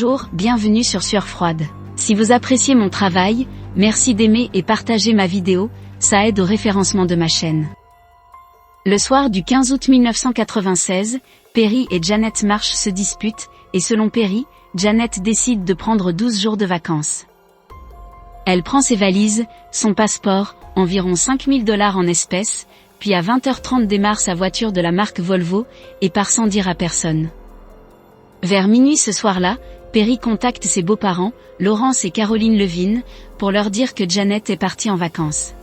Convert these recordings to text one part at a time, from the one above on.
Bonjour, bienvenue sur Sueur Froide. Si vous appréciez mon travail, merci d'aimer et partager ma vidéo, ça aide au référencement de ma chaîne. Le soir du 15 août 1996, Perry et Janet Marsh se disputent, et selon Perry, Janet décide de prendre 12 jours de vacances. Elle prend ses valises, son passeport, environ $5 000 en espèces, puis à 20h30 démarre sa voiture de la marque Volvo, et part sans dire à personne. Vers minuit ce soir-là, Perry contacte ses beaux-parents, Lawrence et Caroline Levine, pour leur dire que Janet est partie en vacances.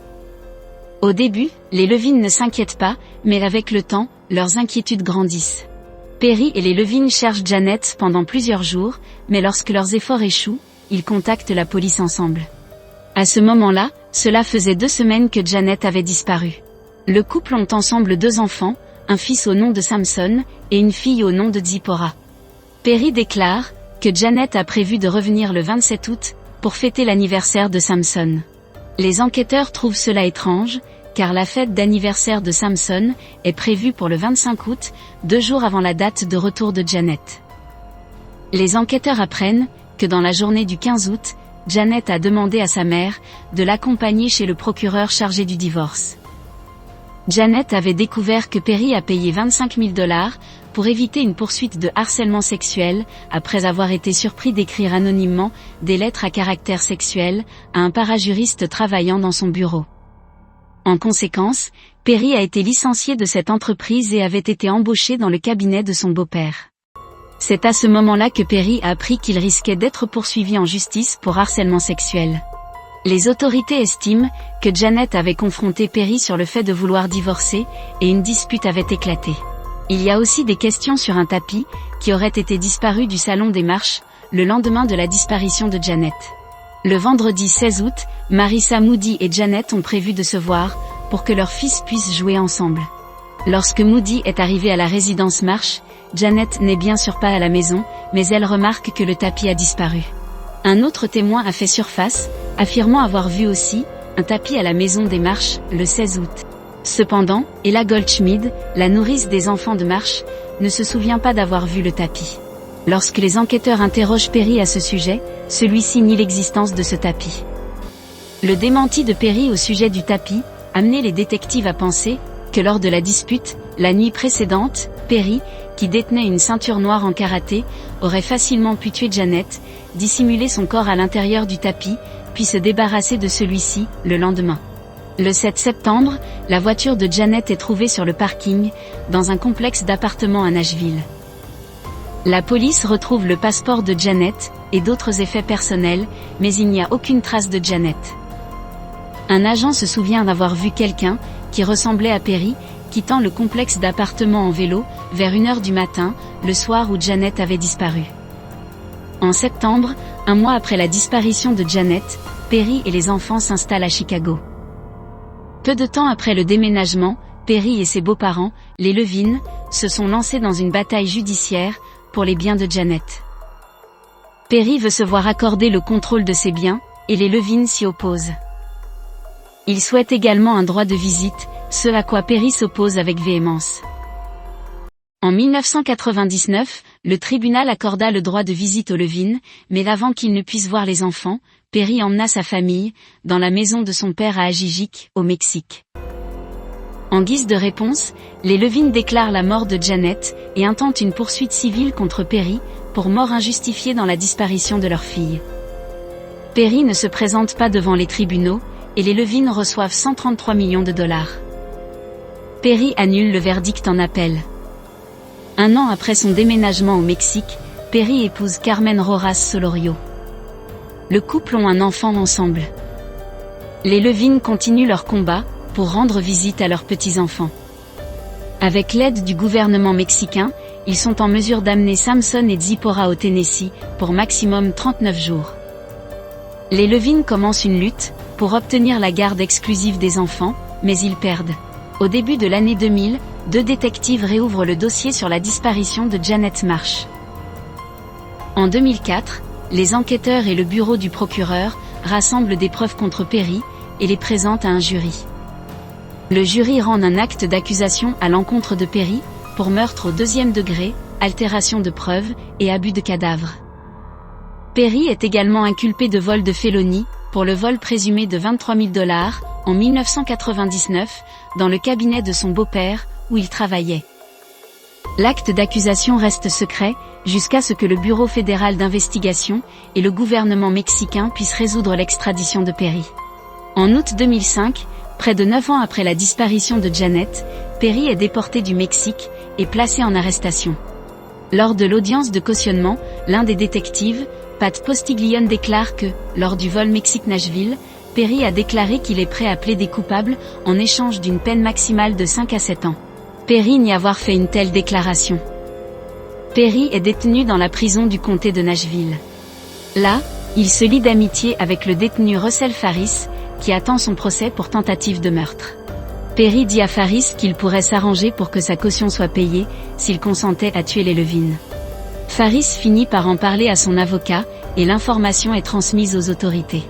Au début, les Levine ne s'inquiètent pas, mais avec le temps, leurs inquiétudes grandissent. Perry et les Levine cherchent Janet pendant plusieurs jours, mais lorsque leurs efforts échouent, ils contactent la police ensemble. À ce moment-là, cela faisait 2 semaines que Janet avait disparu. Le couple ont ensemble 2 enfants, un fils au nom de Samson, et une fille au nom de Zipporah. Perry déclare que Janet a prévu de revenir le 27 août, pour fêter l'anniversaire de Samson. Les enquêteurs trouvent cela étrange, car la fête d'anniversaire de Samson est prévue pour le 25 août, 2 jours avant la date de retour de Janet. Les enquêteurs apprennent que dans la journée du 15 août, Janet a demandé à sa mère de l'accompagner chez le procureur chargé du divorce. Janet avait découvert que Perry a payé $25 000 pour éviter une poursuite de harcèlement sexuel, après avoir été surpris d'écrire anonymement des lettres à caractère sexuel à un parajuriste travaillant dans son bureau. En conséquence, Perry a été licencié de cette entreprise et avait été embauché dans le cabinet de son beau-père. C'est à ce moment-là que Perry a appris qu'il risquait d'être poursuivi en justice pour harcèlement sexuel. Les autorités estiment que Janet avait confronté Perry sur le fait de vouloir divorcer, et une dispute avait éclaté. Il y a aussi des questions sur un tapis, qui aurait été disparu du salon des Marsh, le lendemain de la disparition de Janet. Le vendredi 16 août, Marissa Moody et Janet ont prévu de se voir, pour que leur fils puisse jouer ensemble. Lorsque Moody est arrivée à la résidence Marsh, Janet n'est bien sûr pas à la maison, mais elle remarque que le tapis a disparu. Un autre témoin a fait surface, affirmant avoir vu aussi un tapis à la maison des Marsh, le 16 août. Cependant, Ella Goldschmidt, la nourrice des enfants de Marsh, ne se souvient pas d'avoir vu le tapis. Lorsque les enquêteurs interrogent Perry à ce sujet, celui-ci nie l'existence de ce tapis. Le démenti de Perry au sujet du tapis amenait les détectives à penser que lors de la dispute, la nuit précédente, Perry, qui détenait une ceinture noire en karaté, aurait facilement pu tuer Janet, dissimuler son corps à l'intérieur du tapis, puis se débarrasser de celui-ci, le lendemain. Le 7 septembre, la voiture de Janet est trouvée sur le parking, dans un complexe d'appartements à Nashville. La police retrouve le passeport de Janet, et d'autres effets personnels, mais il n'y a aucune trace de Janet. Un agent se souvient d'avoir vu quelqu'un, qui ressemblait à Perry, quittant le complexe d'appartements en vélo, vers 1h du matin, le soir où Janet avait disparu. En septembre, un mois après la disparition de Janet, Perry et les enfants s'installent à Chicago. Peu de temps après le déménagement, Perry et ses beaux-parents, les Levine, se sont lancés dans une bataille judiciaire, pour les biens de Janet. Perry veut se voir accorder le contrôle de ses biens, et les Levine s'y opposent. Il souhaite également un droit de visite, ce à quoi Perry s'oppose avec véhémence. En 1999, le tribunal accorda le droit de visite aux Levine, mais avant qu'ils ne puissent voir les enfants, Perry emmena sa famille, dans la maison de son père à Ajijic, au Mexique. En guise de réponse, les Levine déclarent la mort de Janet, et intentent une poursuite civile contre Perry, pour mort injustifiée dans la disparition de leur fille. Perry ne se présente pas devant les tribunaux, et les Levine reçoivent $133 millions. Perry annule le verdict en appel. 1 an après son déménagement au Mexique, Perry épouse Carmen Rojas Solorio. Le couple ont un enfant ensemble. Les Levine continuent leur combat, pour rendre visite à leurs petits-enfants. Avec l'aide du gouvernement mexicain, ils sont en mesure d'amener Samson et Zipporah au Tennessee, pour maximum 39 jours. Les Levine commencent une lutte, pour obtenir la garde exclusive des enfants, mais ils perdent. Au début de l'année 2000, 2 détectives réouvrent le dossier sur la disparition de Janet Marsh. En 2004, les enquêteurs et le bureau du procureur rassemblent des preuves contre Perry, et les présentent à un jury. Le jury rend un acte d'accusation à l'encontre de Perry, pour meurtre au 2e degré, altération de preuves, et abus de cadavre. Perry est également inculpé de vol de félonie, pour le vol présumé de $23 000, en 1999, dans le cabinet de son beau-père, où il travaillait. L'acte d'accusation reste secret, jusqu'à ce que le Bureau fédéral d'investigation et le gouvernement mexicain puissent résoudre l'extradition de Perry. En août 2005, près de 9 ans après la disparition de Janet, Perry est déporté du Mexique et placé en arrestation. Lors de l'audience de cautionnement, l'un des détectives, Pat Postiglione, déclare que, lors du vol Mexique-Nashville, Perry a déclaré qu'il est prêt à plaider coupable en échange d'une peine maximale de 5 à 7 ans. Perry n'y avoir fait une telle déclaration. Perry est détenu dans la prison du comté de Nashville. Là, il se lie d'amitié avec le détenu Russell Faris, qui attend son procès pour tentative de meurtre. Perry dit à Faris qu'il pourrait s'arranger pour que sa caution soit payée, s'il consentait à tuer les Levine. Faris finit par en parler à son avocat, et l'information est transmise aux autorités.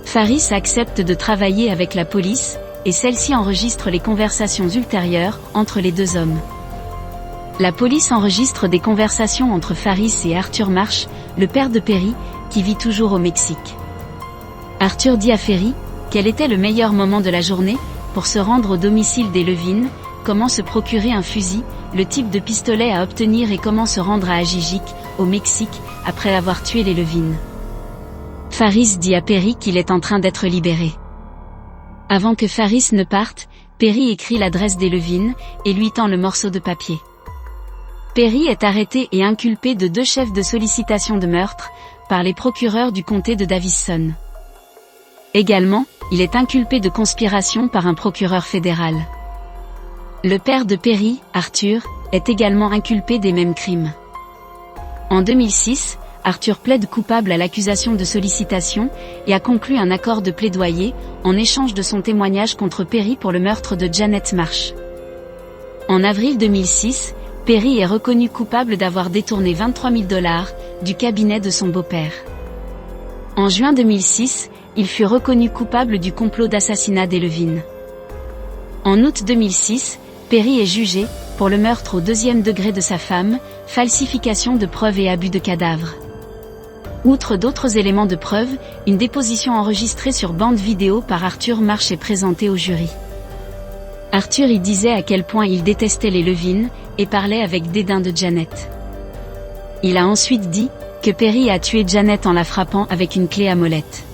Faris accepte de travailler avec la police, et celle-ci enregistre les conversations ultérieures entre les deux hommes. La police enregistre des conversations entre Faris et Arthur Marsh, le père de Perry, qui vit toujours au Mexique. Arthur dit à Perry quel était le meilleur moment de la journée pour se rendre au domicile des Levine, comment se procurer un fusil, le type de pistolet à obtenir et comment se rendre à Ajijic, au Mexique, après avoir tué les Levine. Faris dit à Perry qu'il est en train d'être libéré. Avant que Faris ne parte, Perry écrit l'adresse des Levine et lui tend le morceau de papier. Perry est arrêté et inculpé de 2 chefs de sollicitation de meurtre, par les procureurs du comté de Davison. Également, il est inculpé de conspiration par un procureur fédéral. Le père de Perry, Arthur, est également inculpé des mêmes crimes. En 2006, Arthur plaide coupable à l'accusation de sollicitation et a conclu un accord de plaidoyer en échange de son témoignage contre Perry pour le meurtre de Janet Marsh. En avril 2006, Perry est reconnu coupable d'avoir détourné $23 000 du cabinet de son beau-père. En juin 2006, il fut reconnu coupable du complot d'assassinat des Levine. En août 2006, Perry est jugé pour le meurtre au 2e degré de sa femme, falsification de preuves et abus de cadavre. Outre d'autres éléments de preuve, une déposition enregistrée sur bande vidéo par Arthur Marsh est présentée au jury. Arthur y disait à quel point il détestait les Levine, et parlait avec dédain de Janet. Il a ensuite dit que Perry a tué Janet en la frappant avec une clé à molette.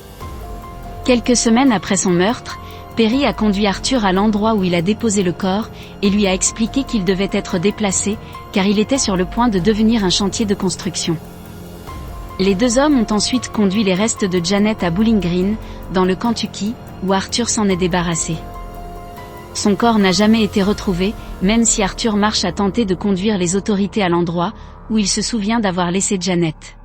Quelques semaines après son meurtre, Perry a conduit Arthur à l'endroit où il a déposé le corps, et lui a expliqué qu'il devait être déplacé, car il était sur le point de devenir un chantier de construction. Les 2 hommes ont ensuite conduit les restes de Janet à Bowling Green, dans le Kentucky, où Arthur s'en est débarrassé. Son corps n'a jamais été retrouvé, même si Arthur Marsh a tenté de conduire les autorités à l'endroit, où il se souvient d'avoir laissé Janet.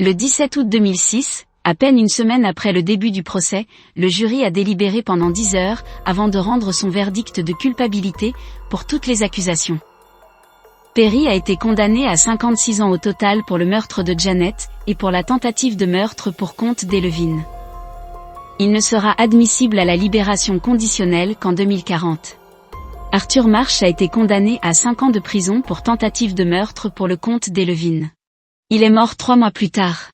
Le 17 août 2006, à peine une semaine après le début du procès, le jury a délibéré pendant 10 heures, avant de rendre son verdict de culpabilité, pour toutes les accusations. Perry a été condamné à 56 ans au total pour le meurtre de Janet, et pour la tentative de meurtre pour compte des Levine. Il ne sera admissible à la libération conditionnelle qu'en 2040. Arthur Marsh a été condamné à 5 ans de prison pour tentative de meurtre pour le compte des Levine. Il est mort 3 mois plus tard.